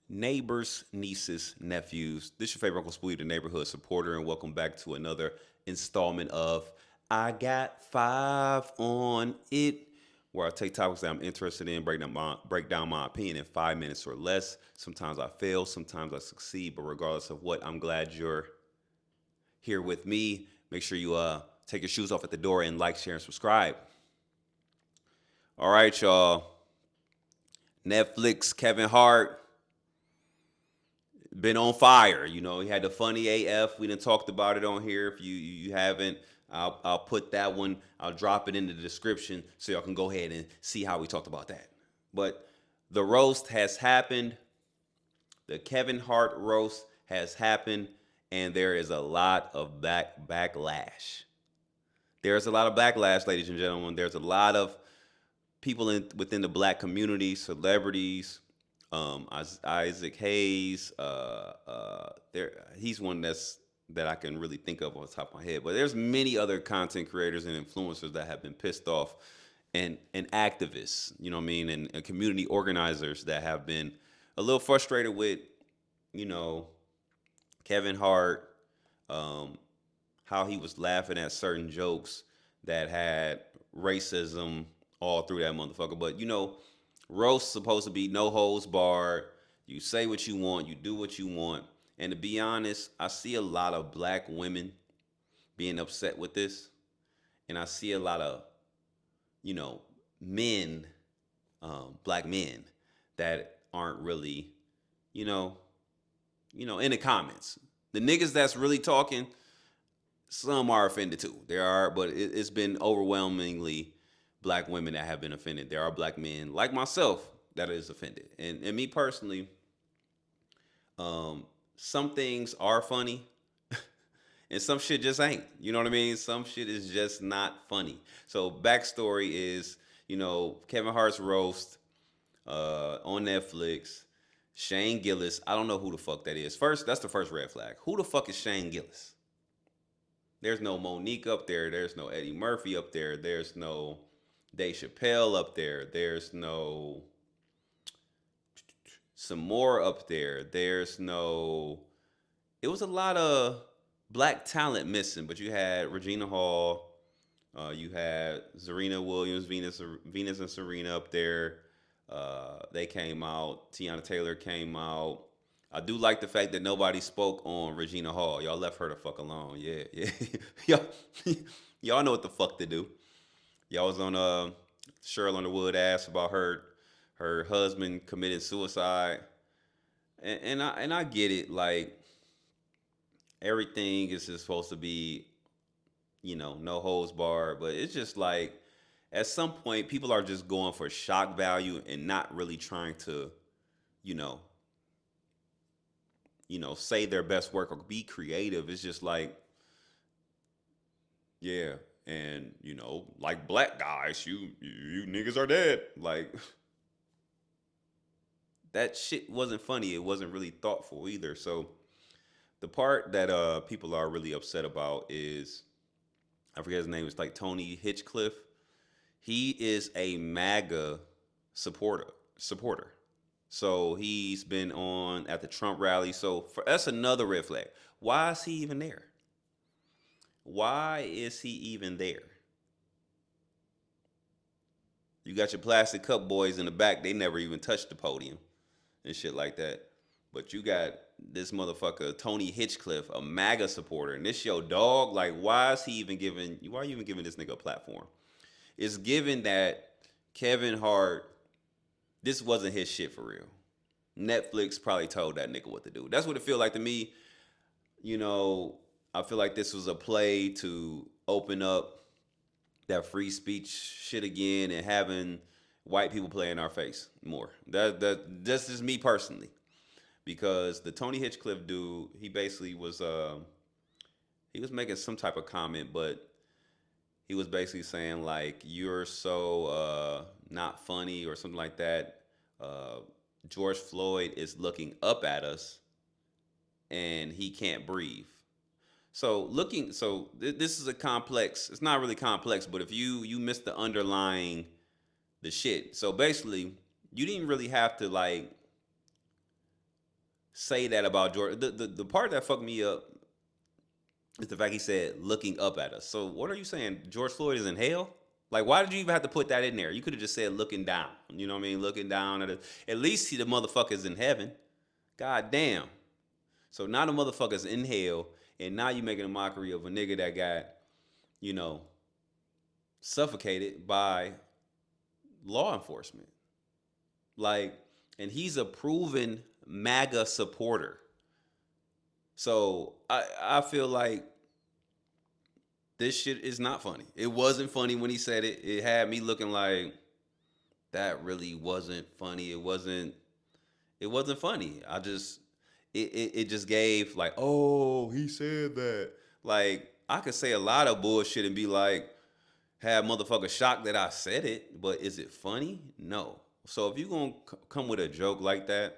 Neighbors, nieces, nephews. This is your favorite Uncle Spooey, the neighborhood supporter, and welcome back to another installment of I Got Five on It, where I take topics that I'm interested in, break down my opinion in 5 minutes or less. Sometimes I fail, sometimes I succeed, but regardless of what, I'm glad you're here with me. Make sure you take your shoes off at the door and like, share, and subscribe. All right, y'all. Netflix, Kevin Hart, been on fire. He had the funny AF. We done talked about it on here. If you haven't, I'll put that one. I'll drop it in the description so y'all can go ahead and see how we talked about that. But the roast has happened. The Kevin Hart roast has happened, and there is a lot of backlash. There's a lot of backlash, ladies and gentlemen. There's a lot of people within the black community, celebrities, Isaac Hayes. He's one that I can really think of on the top of my head. But there's many other content creators and influencers that have been pissed off, and activists, you know what I mean, and community organizers that have been a little frustrated with, you know, Kevin Hart, um, how he was laughing at certain jokes that had racism all through that motherfucker. But roast supposed to be no holds barred. You say what you want, you do what you want. And to be honest, I see a lot of black women being upset with this, and I see a lot of you know men, black men that aren't really you know in the comments. The niggas that's really talking, some are offended too. There are, but it's been overwhelmingly black women that have been offended. There are black men like myself that is offended, and me personally, um, some things are funny, and some shit just ain't. You know what I mean? Some shit is just not funny. So backstory is, Kevin Hart's roast on Netflix. Shane Gillis, I don't know who the fuck that is. First, that's the first red flag. Who the fuck is Shane Gillis? There's no Monique up there. There's no Eddie Murphy up there. There's no Dave Chappelle up there. There's no some more up there. There's no. It was a lot of black talent missing, but you had Regina Hall, you had Serena Williams, Venus and Serena up there. They came out. Tiana Taylor came out. I do like the fact that nobody spoke on Regina Hall. Y'all left her the fuck alone. Yeah, yeah. y'all know what the fuck to do. Y'all was on Cheryl Underwood asked about her husband committed suicide, and I get it. Like everything is just supposed to be no holds barred, but it's just like at some point people are just going for shock value and not really trying to you know say their best work or be creative. It's just like, yeah, and like black guys, you niggas are dead. Like that shit wasn't funny. It wasn't really thoughtful either. So the part that people are really upset about is, I forget his name. It's like Tony Hitchcliffe. He is a MAGA supporter. So he's been on at the Trump rally. So that's another red flag. Why is he even there? Why is he even there? You got your plastic cup boys in the back. They never even touched the podium and shit like that. But you got this motherfucker Tony Hitchcliffe, a MAGA supporter, and this your dog. Like, why is he even giving? Why are you even giving this nigga a platform? It's given that Kevin Hart, this wasn't his shit for real. Netflix probably told that nigga what to do. That's what it feel like to me. You know, I feel like this was a play to open up that free speech shit again and having white people play in our face more. That's just me personally, because the Tony Hitchcliffe dude, he basically was he was making some type of comment, but he was basically saying like you're so not funny or something like that. Uh, George Floyd is looking up at us and he can't breathe. This is a complex. It's not really complex, but if you miss the underlying the shit. So basically, you didn't really have to like say that about George. The part that fucked me up is the fact he said looking up at us. So what are you saying? George Floyd is in hell? Like, why did you even have to put that in there? You could have just said looking down. You know what I mean? Looking down at it. At least the motherfucker's in heaven. God damn. So now the motherfucker's in hell, and now you making a mockery of a nigga that got, you know, suffocated by law enforcement. Like, and he's a proven MAGA supporter. So I feel like this shit is not funny. It wasn't funny when he said it. It had me looking like that really wasn't funny. It wasn't funny. It just gave like, oh, he said that. Like, I could say a lot of bullshit and be like, have motherfuckers shocked that I said it, but is it funny? No. So if you're gonna come with a joke like that,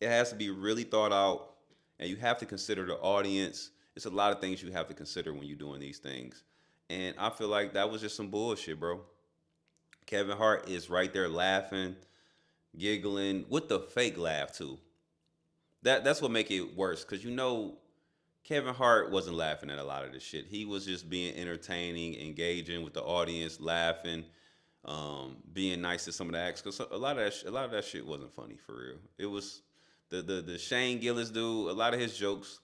it has to be really thought out, and you have to consider the audience. It's a lot of things you have to consider when you're doing these things. And I feel like that was just some bullshit, bro. Kevin Hart is right there laughing, giggling with the fake laugh too. That's what make it worse, because Kevin Hart wasn't laughing at a lot of this shit. He was just being entertaining, engaging with the audience, laughing, being nice to some of the acts. Because a lot of that shit wasn't funny for real. It was the Shane Gillis dude. A lot of his jokes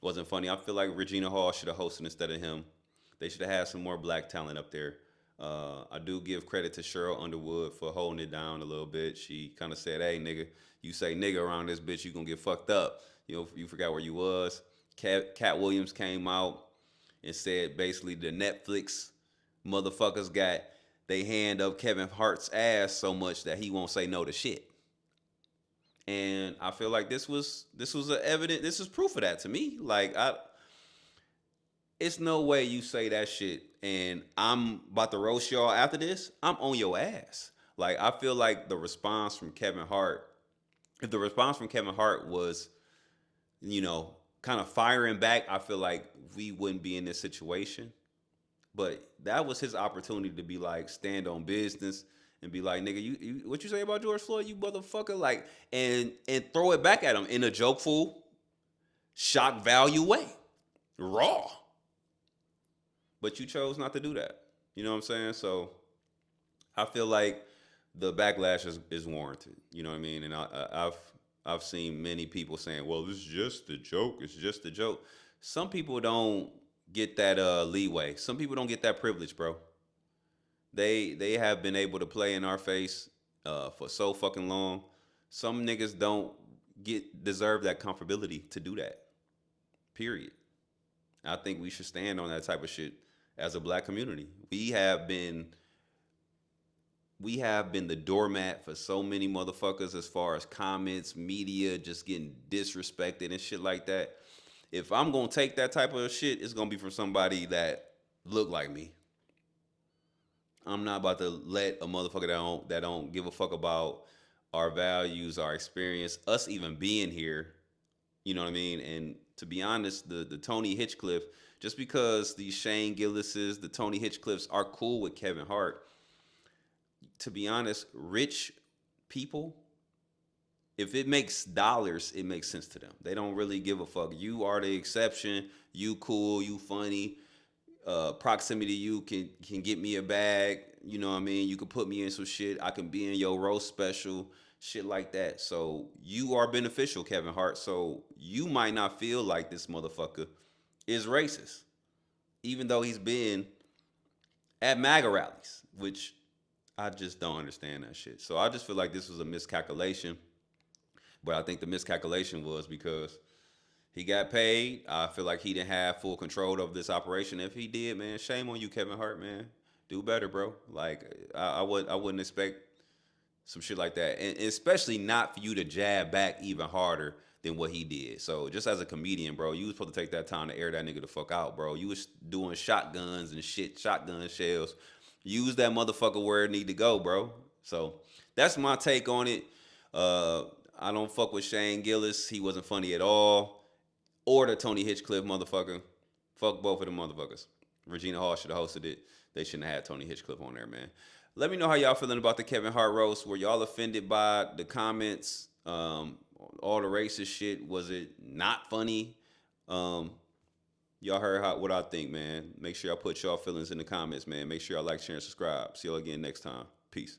wasn't funny. I feel like Regina Hall should have hosted instead of him. They should have had some more black talent up there. I do give credit to Cheryl Underwood for holding it down a little bit. She kind of said, "Hey, nigga, you say nigga around this bitch, you gonna get fucked up. You know, you forgot where you was." Cat Williams came out and said basically the Netflix motherfuckers got they hand up Kevin Hart's ass so much that he won't say no to shit. And I feel like this is proof of that to me. Like, it's no way you say that shit and I'm about to roast y'all after this. I'm on your ass. Like, I feel like the response from Kevin Hart, if the response from Kevin Hart was, kind of firing back, I feel like we wouldn't be in this situation. But that was his opportunity to be like, stand on business and be like, nigga, you what you say about George Floyd, you motherfucker, like, and throw it back at him in a jokeful, shock value way, raw. But you chose not to do that. You know what I'm saying? So I feel like the backlash is warranted. You know what I mean? And I've seen many people saying, "Well, this is just a joke. It's just a joke." Some people don't get that leeway. Some people don't get that privilege, bro. They have been able to play in our face for so fucking long. Some niggas don't get deserve that comfortability to do that. Period. I think we should stand on that type of shit as a black community. We have been the doormat for so many motherfuckers as far as comments, media, just getting disrespected and shit like that. If I'm gonna take that type of shit, it's gonna be from somebody that look like me. I'm not about to let a motherfucker that don't give a fuck about our values, our experience, us even being here. You know what I mean? And to be honest, the Tony Hitchcliffe, just because the Shane Gillises, the Tony Hitchcliffes are cool with Kevin Hart, to be honest, rich people, if it makes dollars, it makes sense to them. They don't really give a fuck. You are the exception. You cool. You funny. Proximity to you can get me a bag. You know what I mean? You can put me in some shit. I can be in your roast special, shit like that. So you are beneficial, Kevin Hart. So you might not feel like this motherfucker is racist, even though he's been at MAGA rallies, which I just don't understand that shit. So I just feel like this was a miscalculation. But I think the miscalculation was because he got paid. I feel like he didn't have full control of this operation. If he did, man, shame on you, Kevin Hart, man. Do better, bro. Like, I wouldn't expect some shit like that, and especially not for you to jab back even harder than what he did. So just as a comedian, bro, you was supposed to take that time to air that nigga the fuck out, bro. You was doing shotguns and shit, shotgun shells. Use that motherfucker where it need to go, bro. So that's my take on it. Uh, I don't fuck with Shane Gillis. He wasn't funny at all. Or the Tony Hitchcliffe motherfucker. Fuck both of them motherfuckers. Regina Hall should have hosted it. They shouldn't have had Tony Hitchcliffe on there, man. Let me know how y'all feeling about the Kevin Hart roast. Were y'all offended by the comments? Um, all the racist shit, was it not funny? Um, y'all heard what I think, man. Make sure y'all put y'all feelings in the comments, man. Make sure y'all like, share, and subscribe. See y'all again next time. Peace.